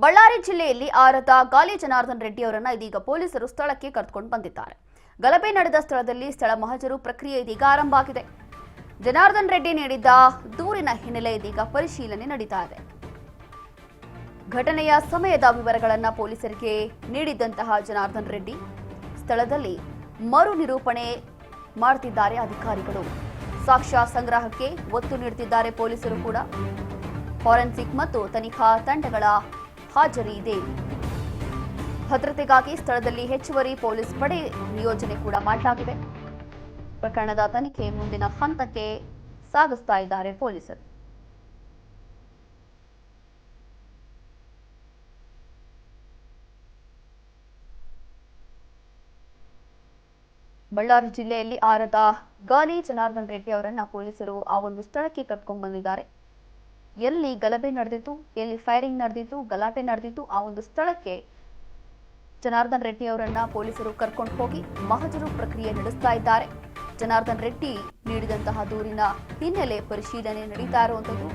ಬಳ್ಳಾರಿ ಜಿಲ್ಲೆಯಲ್ಲಿ ಆರದ ಗಾಲಿ ಜನಾರ್ದನ್ ರೆಡ್ಡಿ ಅವರನ್ನ ಇದೀಗ ಪೊಲೀಸರು ಸ್ಥಳಕ್ಕೆ ಕರೆದುಕೊಂಡು ಬಂದಿದ್ದಾರೆ. ಗಲಭೆ ನಡೆದ ಸ್ಥಳದಲ್ಲಿ ಸ್ಥಳ ಮಹಜರು ಪ್ರಕ್ರಿಯೆ ಇದೀಗ ಆರಂಭ ಆಗಿದೆ. ಜನಾರ್ದನ್ ರೆಡ್ಡಿ ನೀಡಿದ್ದ ದೂರಿನ ಹಿನ್ನೆಲೆ ಇದೀಗ ಪರಿಶೀಲನೆ ನಡೀತಾ ಇದೆ. ಘಟನೆಯ ಸಮಯದ ವಿವರಗಳನ್ನು ಪೊಲೀಸರಿಗೆ ನೀಡಿದ್ದಂತಹ ಜನಾರ್ದನ್ ರೆಡ್ಡಿ ಸ್ಥಳದಲ್ಲಿ ಮರು ನಿರೂಪಣೆ ಮಾಡುತ್ತಿದ್ದಾರೆ ಅಧಿಕಾರಿಗಳು. ಸಾಕ್ಷ್ಯ ಸಂಗ್ರಹಕ್ಕೆ ಒತ್ತು ನೀಡುತ್ತಿದ್ದಾರೆ ಪೊಲೀಸರು ಕೂಡ. ಫಾರೆನ್ಸಿಕ್ ಮತ್ತು ತನಿಖಾ ತಂಡಗಳ ಹಾಜರಿ ಇದೆ. ಭದ್ರತೆಗಾಗಿ ಸ್ಥಳದಲ್ಲಿ ಹೆಚ್ಚುವರಿ ಪೊಲೀಸ್ ಪಡೆ ನಿಯೋಜನೆ ಕೂಡ ಮಾಡಲಾಗಿದೆ. ಪ್ರಕರಣದ ತನಿಖೆ ಮುಂದಿನ ಹಂತಕ್ಕೆ ಸಾಗಿಸ್ತಾ ಇದ್ದಾರೆ ಪೊಲೀಸರು. ಬಳ್ಳಾರಿ ಜಿಲ್ಲೆಯಲ್ಲಿ ಆರದ ಗಾಲಿ ಜನಾರ್ದನ್ ರೆಡ್ಡಿ ಅವರನ್ನ ಪೊಲೀಸರು ಆ ಒಂದು ಸ್ಥಳಕ್ಕೆ ಕರ್ಕೊಂಡು ಬಂದಿದ್ದಾರೆ. ಎಲ್ಲಿ ಗಲಭೆ ನಡೆದಿತ್ತು, ಎಲ್ಲಿ ಫೈರಿಂಗ್ ನಡೆದಿತ್ತು, ಗಲಾಟೆ ನಡೆದಿತ್ತು, ಆ ಒಂದು ಸ್ಥಳಕ್ಕೆ ಜನಾರ್ದನ್ ರೆಡ್ಡಿ ಅವರನ್ನ ಪೊಲೀಸರು ಕರ್ಕೊಂಡು ಹೋಗಿ ಮಹಜರು ಪ್ರಕ್ರಿಯೆ ನಡೆಸ್ತಾ ಇದ್ದಾರೆ. ಜನಾರ್ದನ್ ರೆಡ್ಡಿ ನೀಡಿದಂತಹ ದೂರಿನ ಹಿನ್ನೆಲೆ ಪರಿಶೀಲನೆ ನಡೀತಾ ಇರುವಂತದ್ದು.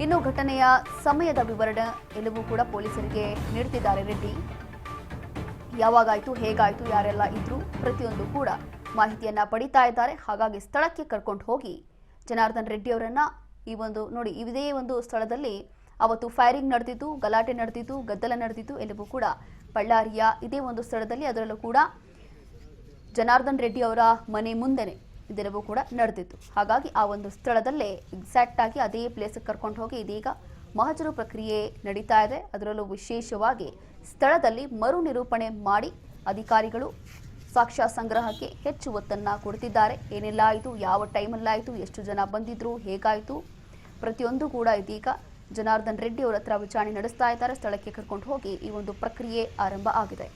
ಇನ್ನು ಘಟನೆಯ ಸಮಯದ ವಿವರಣೆ ಎಲ್ಲವೂ ಕೂಡ ಪೊಲೀಸರಿಗೆ ನೀಡುತ್ತಿದ್ದಾರೆ ರೆಡ್ಡಿ. ಯಾವಾಗಾಯ್ತು, ಹೇಗಾಯ್ತು, ಯಾರೆಲ್ಲ ಇದ್ರು, ಪ್ರತಿಯೊಂದು ಕೂಡ ಮಾಹಿತಿಯನ್ನ ಪಡಿತಾ ಇದ್ದಾರೆ. ಹಾಗಾಗಿ ಸ್ಥಳಕ್ಕೆ ಕರ್ಕೊಂಡು ಹೋಗಿ ಜನಾರ್ದನ್ ರೆಡ್ಡಿ ಅವರನ್ನ ಈ ಒಂದು ನೋಡಿ, ಇದೇ ಒಂದು ಸ್ಥಳದಲ್ಲಿ ಅವತ್ತು ಫೈರಿಂಗ್ ನಡೆದಿತ್ತು, ಗಲಾಟೆ ನಡೆದಿತ್ತು, ಗದ್ದಲ ನಡೆದಿತ್ತು, ಎಲ್ಲವೂ ಕೂಡ ಬಳ್ಳಾರಿಯ ಇದೇ ಒಂದು ಸ್ಥಳದಲ್ಲಿ, ಅದರಲ್ಲೂ ಕೂಡ ಜನಾರ್ದನ್ ರೆಡ್ಡಿ ಅವರ ಮನೆ ಮುಂದೆನೆ ಇದೆಲ್ಲವೂ ಕೂಡ ನಡೆದಿತ್ತು. ಹಾಗಾಗಿ ಆ ಒಂದು ಸ್ಥಳದಲ್ಲೇ ಎಕ್ಸಾಕ್ಟ್ ಆಗಿ ಅದೇ ಪ್ಲೇಸ್ ಕರ್ಕೊಂಡು ಹೋಗಿ ಇದೀಗ ಮಹಜರು ಪ್ರಕ್ರಿಯೆ ನಡೀತಾ ಇದೆ. ಅದರಲ್ಲೂ ವಿಶೇಷವಾಗಿ ಸ್ಥಳದಲ್ಲಿ ಮರು ನಿರೂಪಣೆ ಮಾಡಿ ಅಧಿಕಾರಿಗಳು ಸಾಕ್ಷ್ಯ ಸಂಗ್ರಹಕ್ಕೆ ಹೆಚ್ಚು ಒತ್ತನ್ನು ಕೊಡ್ತಿದ್ದಾರೆ. ಏನೆಲ್ಲ ಆಯಿತು, ಯಾವ ಟೈಮಲ್ಲಾಯಿತು, ಎಷ್ಟು ಜನ ಬಂದಿದ್ರು, ಹೇಗಾಯಿತು, ಪ್ರತಿಯೊಂದು ಕೂಡ ಇದೀಗ ಜನಾರ್ದನ್ ರೆಡ್ಡಿ ಅವರ ಹತ್ರ ವಿಚಾರಣೆ ನಡೆಸ್ತಾ ಇದ್ದಾರೆ. ಸ್ಥಳಕ್ಕೆ ಕರ್ಕೊಂಡು ಹೋಗಿ ಈ ಒಂದು ಪ್ರಕ್ರಿಯೆ ಆರಂಭ ಆಗಿದೆ.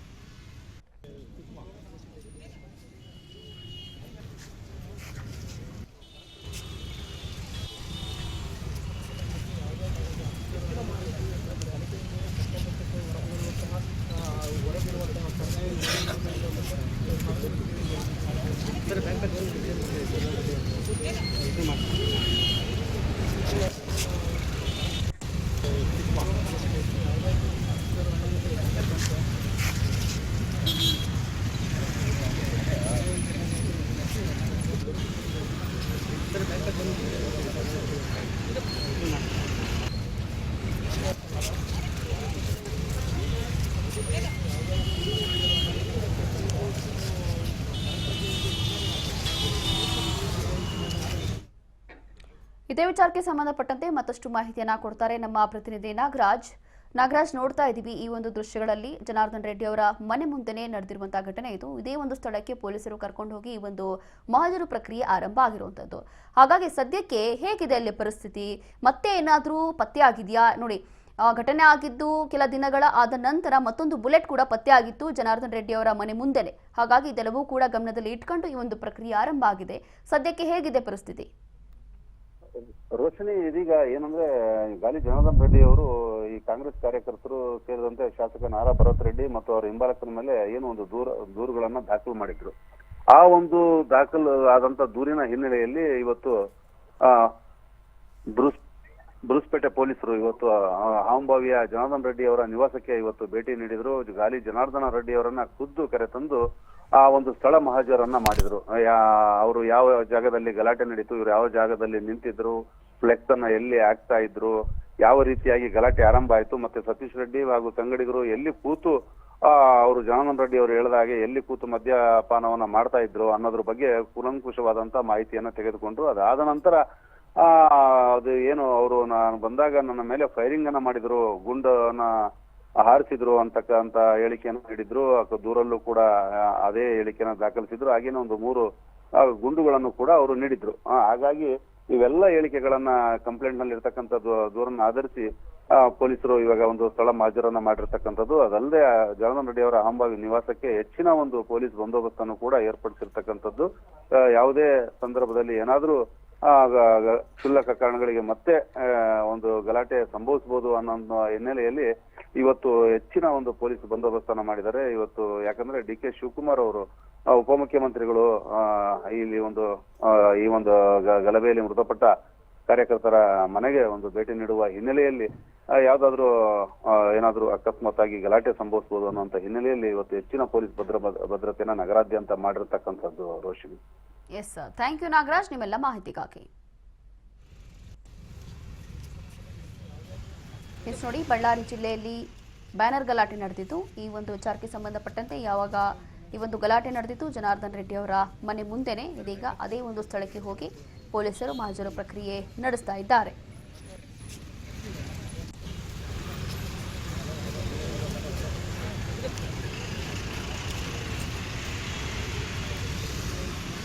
ಇದೇ ವಿಚಾರಕ್ಕೆ ಸಂಬಂಧಪಟ್ಟಂತೆ ಮತ್ತಷ್ಟು ಮಾಹಿತಿಯನ್ನ ಕೊಡ್ತಾರೆ ನಮ್ಮ ಪ್ರತಿನಿಧಿ ನಾಗರಾಜ್. ನೋಡ್ತಾ ಇದ್ದೀವಿ ಈ ಒಂದು ದೃಶ್ಯಗಳಲ್ಲಿ ಜನಾರ್ದನ್ ರೆಡ್ಡಿ ಅವರ ಮನೆ ಮುಂದೆನೆ ನಡೆದಿರುವಂತಹ ಘಟನೆ ಇದು. ಇದೇ ಒಂದು ಸ್ಥಳಕ್ಕೆ ಪೊಲೀಸರು ಕರ್ಕೊಂಡು ಹೋಗಿ ಈ ಒಂದು ಮಹಜರು ಪ್ರಕ್ರಿಯೆ ಆರಂಭ ಆಗಿರುವಂತದ್ದು. ಹಾಗಾಗಿ ಸದ್ಯಕ್ಕೆ ಹೇಗಿದೆ ಅಲ್ಲಿ ಪರಿಸ್ಥಿತಿ? ಮತ್ತೆ ಏನಾದ್ರೂ ಪತ್ತೆ ಆಗಿದೆಯಾ? ನೋಡಿ, ಘಟನೆ ಆಗಿದ್ದು ಕೆಲ ದಿನಗಳ ಆದ ನಂತರ ಮತ್ತೊಂದು ಬುಲೆಟ್ ಕೂಡ ಪತ್ತೆ ಆಗಿತ್ತು ಜನಾರ್ದನ್ ರೆಡ್ಡಿ ಅವರ ಮನೆ ಮುಂದೆನೆ. ಹಾಗಾಗಿ ಇದೆಲ್ಲವೂ ಕೂಡ ಗಮನದಲ್ಲಿ ಇಟ್ಕೊಂಡು ಈ ಒಂದು ಪ್ರಕ್ರಿಯೆ ಆರಂಭ ಆಗಿದೆ. ಸದ್ಯಕ್ಕೆ ಹೇಗಿದೆ ಪರಿಸ್ಥಿತಿ? ರೋಶನಿ, ಇದೀಗ ಏನಂದ್ರೆ ಗಾಲಿ ಜನಾರ್ದನ್ ರೆಡ್ಡಿ ಅವರು ಈ ಕಾಂಗ್ರೆಸ್ ಕಾರ್ಯಕರ್ತರು ಸೇರಿದಂತೆ ಶಾಸಕ ನಾರಾ ಭರತ್ ರೆಡ್ಡಿ ಮತ್ತು ಅವರ ಹಿಂಬಾಲಕರ ಮೇಲೆ ಏನು ಒಂದು ದೂರುಗಳನ್ನ ದಾಖಲು ಮಾಡಿದ್ರು. ಆ ಒಂದು ದಾಖಲು ಆದಂತ ದೂರಿನ ಹಿನ್ನೆಲೆಯಲ್ಲಿ ಇವತ್ತು ಬೃಹಸ್ಪೇಟೆ ಪೊಲೀಸರು ಇವತ್ತು ಅಹಂಭಾವಿಯ ಜನಾರ್ದನ್ ರೆಡ್ಡಿ ಅವರ ನಿವಾಸಕ್ಕೆ ಇವತ್ತು ಭೇಟಿ ನೀಡಿದ್ರು. ಗಾಲಿ ಜನಾರ್ದನ ರೆಡ್ಡಿ ಅವರನ್ನ ಖುದ್ದು ಕರೆತಂದು ಆ ಒಂದು ಸ್ಥಳ ಮಹಜರನ್ನ ಮಾಡಿದ್ರು. ಅವರು ಯಾವ ಜಾಗದಲ್ಲಿ ಗಲಾಟೆ ನಡೀತು, ಇವ್ರು ಯಾವ ಜಾಗದಲ್ಲಿ ನಿಂತಿದ್ರು, ಫ್ಲೆಕ್ಸ್ ಅನ್ನ ಎಲ್ಲಿ ಹಾಕ್ತಾ ಇದ್ರು, ಯಾವ ರೀತಿಯಾಗಿ ಗಲಾಟೆ ಆರಂಭ ಆಯ್ತು, ಮತ್ತೆ ಸತೀಶ್ ರೆಡ್ಡಿ ಹಾಗೂ ಸಂಗಡಿಗರು ಎಲ್ಲಿ ಕೂತು ಅವರು ಜನಾರ್ದನ್ ರೆಡ್ಡಿ ಅವರು ಹೇಳಿದ ಹಾಗೆ ಎಲ್ಲಿ ಕೂತು ಮದ್ಯಪಾನವನ್ನ ಮಾಡ್ತಾ ಇದ್ರು ಅನ್ನೋದ್ರ ಬಗ್ಗೆ ಕೂಲಂಕುಷವಾದಂತ ಮಾಹಿತಿಯನ್ನ ತೆಗೆದುಕೊಂಡ್ರು. ಅದಾದ ನಂತರ ಅದು ಏನು ಅವರು ನಾನು ಬಂದಾಗ ನನ್ನ ಮೇಲೆ ಫೈರಿಂಗ್ ಅನ್ನ ಮಾಡಿದ್ರು, ಗುಂಡನ್ನ ಹಾರಿಸಿದ್ರು ಅಂತಕ್ಕಂತ ಹೇಳಿಕೆಯನ್ನು ನೀಡಿದ್ರು. ದೂರಲ್ಲೂ ಕೂಡ ಅದೇ ಹೇಳಿಕೆಯನ್ನು ದಾಖಲಿಸಿದ್ರು. ಹಾಗೇನೆ ಒಂದು 3 ಗುಂಡುಗಳನ್ನು ಕೂಡ ಅವರು ನೀಡಿದ್ರು. ಹಾಗಾಗಿ ಇವೆಲ್ಲ ಹೇಳಿಕೆಗಳನ್ನ ಕಂಪ್ಲೇಂಟ್ ನಲ್ಲಿ ಇರ್ತಕ್ಕಂಥ ದೂರನ್ನ ಆಧರಿಸಿ ಪೊಲೀಸರು ಇವಾಗ ಒಂದು ಸ್ಥಳ ಮಹಜರನ್ನ ಮಾಡಿರ್ತಕ್ಕಂಥದ್ದು. ಅದಲ್ಲದೆ ಜನಾರ್ದನ್ ರೆಡ್ಡಿ ಅವರ ಅಹಂಭಾವಿ ನಿವಾಸಕ್ಕೆ ಹೆಚ್ಚಿನ ಒಂದು ಪೊಲೀಸ್ ಬಂದೋಬಸ್ತನ್ನು ಕೂಡ ಏರ್ಪಡಿಸಿರ್ತಕ್ಕಂಥದ್ದು. ಯಾವುದೇ ಸಂದರ್ಭದಲ್ಲಿ ಏನಾದ್ರೂ ಕ್ಷುಲ್ಲಕ ಕಾರಣಗಳಿಗೆ ಮತ್ತೆ ಒಂದು ಗಲಾಟೆ ಸಂಭವಿಸಬಹುದು ಅನ್ನೋ ಹಿನ್ನೆಲೆಯಲ್ಲಿ ಇವತ್ತು ಹೆಚ್ಚಿನ ಒಂದು ಪೊಲೀಸ್ ಬಂದೋಬಸ್ತನ್ನ ಮಾಡಿದ್ದಾರೆ. ಇವತ್ತು ಯಾಕಂದ್ರೆ ಡಿ ಕೆ ಶಿವಕುಮಾರ್ ಅವರು ಉಪಮುಖ್ಯಮಂತ್ರಿಗಳು ಇಲ್ಲಿ ಈ ಒಂದು ಗಲಭೆಯಲ್ಲಿ ಮೃತಪಟ್ಟ ಕಾರ್ಯಕರ್ತರ ಮನೆಗೆ ಒಂದು ಭೇಟಿ ನೀಡುವ ಹಿನ್ನೆಲೆಯಲ್ಲಿ ಯಾವ್ದಾದ್ರು ಏನಾದ್ರು ಅಕಸ್ಮಾತ್ ಆಗಿ ಗಲಾಟೆ ಸಂಭವಿಸಬಹುದು ಅನ್ನುವಂತ ಹಿನ್ನೆಲೆಯಲ್ಲಿ ಇವತ್ತು ಹೆಚ್ಚಿನ ಪೊಲೀಸ್ ಭದ್ರತೆಯನ್ನ ನಗರಾದ್ಯಂತ ಮಾಡಿರ್ತಕ್ಕಂಥದ್ದು Roshini. Yes sir, thank you Nagaraj ನಿಮ್ಮೆಲ್ಲ ಮಾಹಿತಿಗಾಗಿ. ಎಸ್ ನೋಡಿ, ಬಳ್ಳಾರಿ ಜಿಲ್ಲೆಯಲ್ಲಿ ಬ್ಯಾನರ್ ಗಲಾಟೆ ನಡೆದಿತ್ತು. ಈ ಒಂದು ವಿಚಾರಕ್ಕೆ ಸಂಬಂಧಪಟ್ಟಂತೆ ಯಾವಾಗ ಈ ಒಂದು ಗಲಾಟೆ ನಡೆದಿತ್ತು, ಜನಾರ್ದನ್ ರೆಡ್ಡಿ ಅವರ ಮನೆ ಮುಂದೆನೆ ಇದೀಗ ಅದೇ ಒಂದು ಸ್ಥಳಕ್ಕೆ ಹೋಗಿ ಪೊಲೀಸರು ಮಹಜರು ಪ್ರಕ್ರಿಯೆ ನಡೆಸ್ತಾ ಇದ್ದಾರೆ.